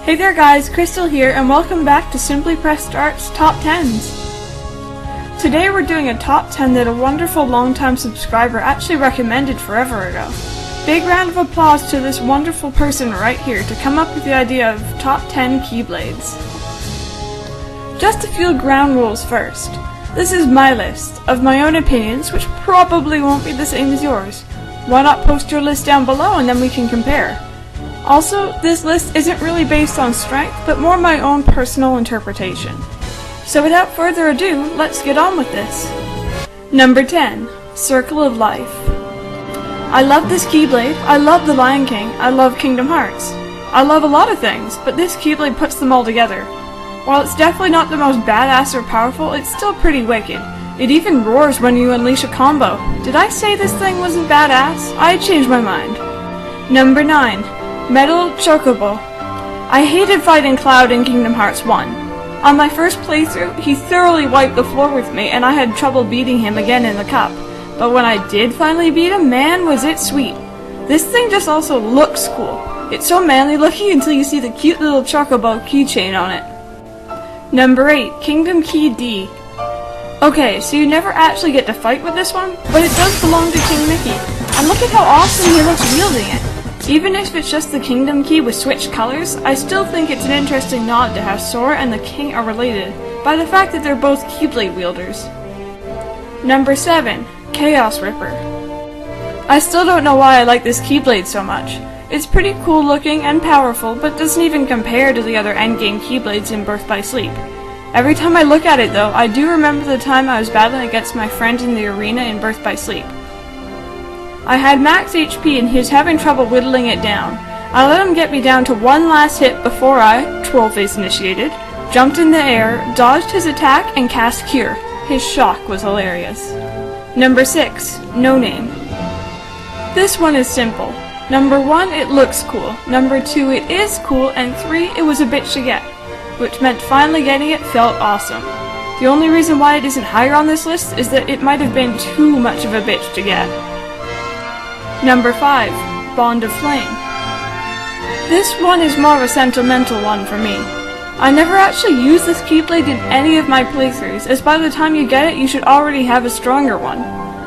Hey there guys, Crystal here, and welcome back to Simply Press Start's Top 10s. Today we're doing a top 10 that a wonderful long-time subscriber actually recommended forever ago. Big round of applause to this wonderful person right here to come up with the idea of top 10 Keyblades. Just a few ground rules first. This is my list of my own opinions, which probably won't be the same as yours. Why not post your list down below and then we can compare? Also, this list isn't really based on strength, but more my own personal interpretation. So without further ado, let's get on with this. Number 10. Circle of Life. I love this Keyblade, I love The Lion King, I love Kingdom Hearts. I love a lot of things, but this Keyblade puts them all together. While it's definitely not the most badass or powerful, it's still pretty wicked. It even roars when you unleash a combo. Did I say this thing wasn't badass? I changed my mind. Number 9. Metal Chocobo. I hated fighting Cloud in Kingdom Hearts 1. On my first playthrough, he thoroughly wiped the floor with me and I had trouble beating him again in the cup. But when I did finally beat him, man was it sweet. This thing just also looks cool. It's so manly looking until you see the cute little Chocobo keychain on it. Number 8. Kingdom Key D. Okay, so you never actually get to fight with this one, but it does belong to King Mickey. And look at how awesome he looks wielding it. Even if it's just the Kingdom Key with switched colors, I still think it's an interesting nod to how Sora and the King are related, by the fact that they're both Keyblade wielders. Number 7. Chaos Ripper. I still don't know why I like this Keyblade so much. It's pretty cool looking and powerful, but doesn't even compare to the other endgame Keyblades in Birth by Sleep. Every time I look at it though, I do remember the time I was battling against my friend in the arena in Birth by Sleep. I had max HP and he was having trouble whittling it down. I let him get me down to one last hit before I, Trollface initiated, jumped in the air, dodged his attack, and cast Cure. His shock was hilarious. Number 6. No Name. This one is simple. Number 1, it looks cool. Number 2, it is cool. And 3, it was a bitch to get. Which meant finally getting it felt awesome. The only reason why it isn't higher on this list is that it might have been too much of a bitch to get. Number 5. Bond of Flame. This one is more of a sentimental one for me. I never actually used this Keyblade in any of my playthroughs, as by the time you get it you should already have a stronger one.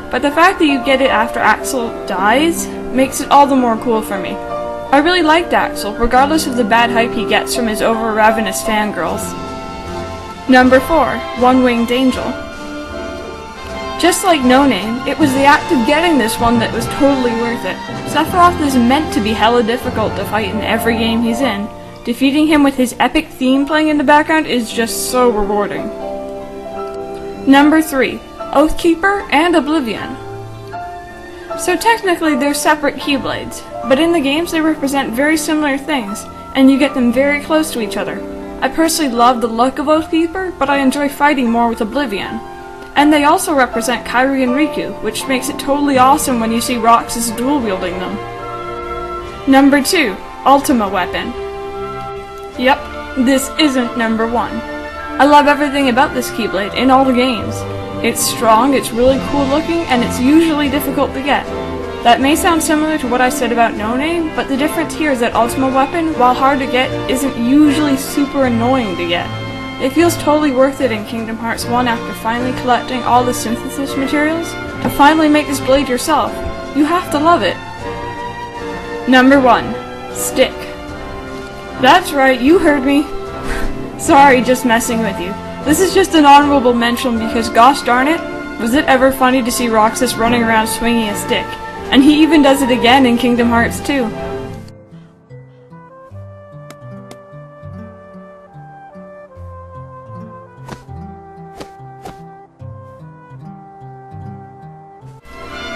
But the fact that you get it after Axel dies makes it all the more cool for me. I really liked Axel, regardless of the bad hype he gets from his over-ravenous fangirls. Number 4. One-Winged Angel. Just like No Name, it was the act of getting this one that was totally worth it. Sephiroth is meant to be hella difficult to fight in every game he's in. Defeating him with his epic theme playing in the background is just so rewarding. Number 3. Earthkeeper and Oblivion. So technically they're separate Keyblades, but in the games they represent very similar things, and you get them very close to each other. I personally love the look of Earthkeeper, but I enjoy fighting more with Oblivion. And they also represent Kairi and Riku, which makes it totally awesome when you see Roxas dual-wielding them. Number 2. Ultima Weapon. Yep, this isn't number 1. I love everything about this Keyblade in all the games. It's strong, it's really cool looking, and it's usually difficult to get. That may sound similar to what I said about No Name, but the difference here is that Ultima Weapon, while hard to get, isn't usually super annoying to get. It feels totally worth it in Kingdom Hearts 1 after finally collecting all the synthesis materials to finally make this blade yourself. You have to love it. Number 1. Stick. That's right, you heard me. Sorry, just messing with you. This is just an honorable mention because gosh darn it, was it ever funny to see Roxas running around swinging a stick. And he even does it again in Kingdom Hearts 2.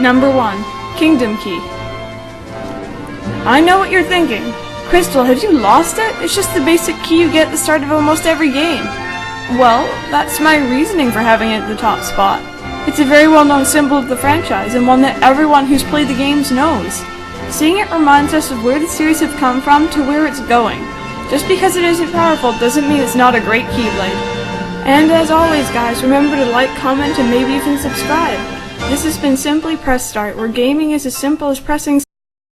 Number 1. Kingdom Key. I know what you're thinking. Crystal, have you lost it? It's just the basic key you get at the start of almost every game. Well, that's my reasoning for having it at the top spot. It's a very well-known symbol of the franchise, and one that everyone who's played the games knows. Seeing it reminds us of where the series have come from to where it's going. Just because it isn't powerful doesn't mean it's not a great Keyblade. And as always guys, remember to like, comment, and maybe even subscribe. This has been Simply Press Start, where gaming is as simple as pressing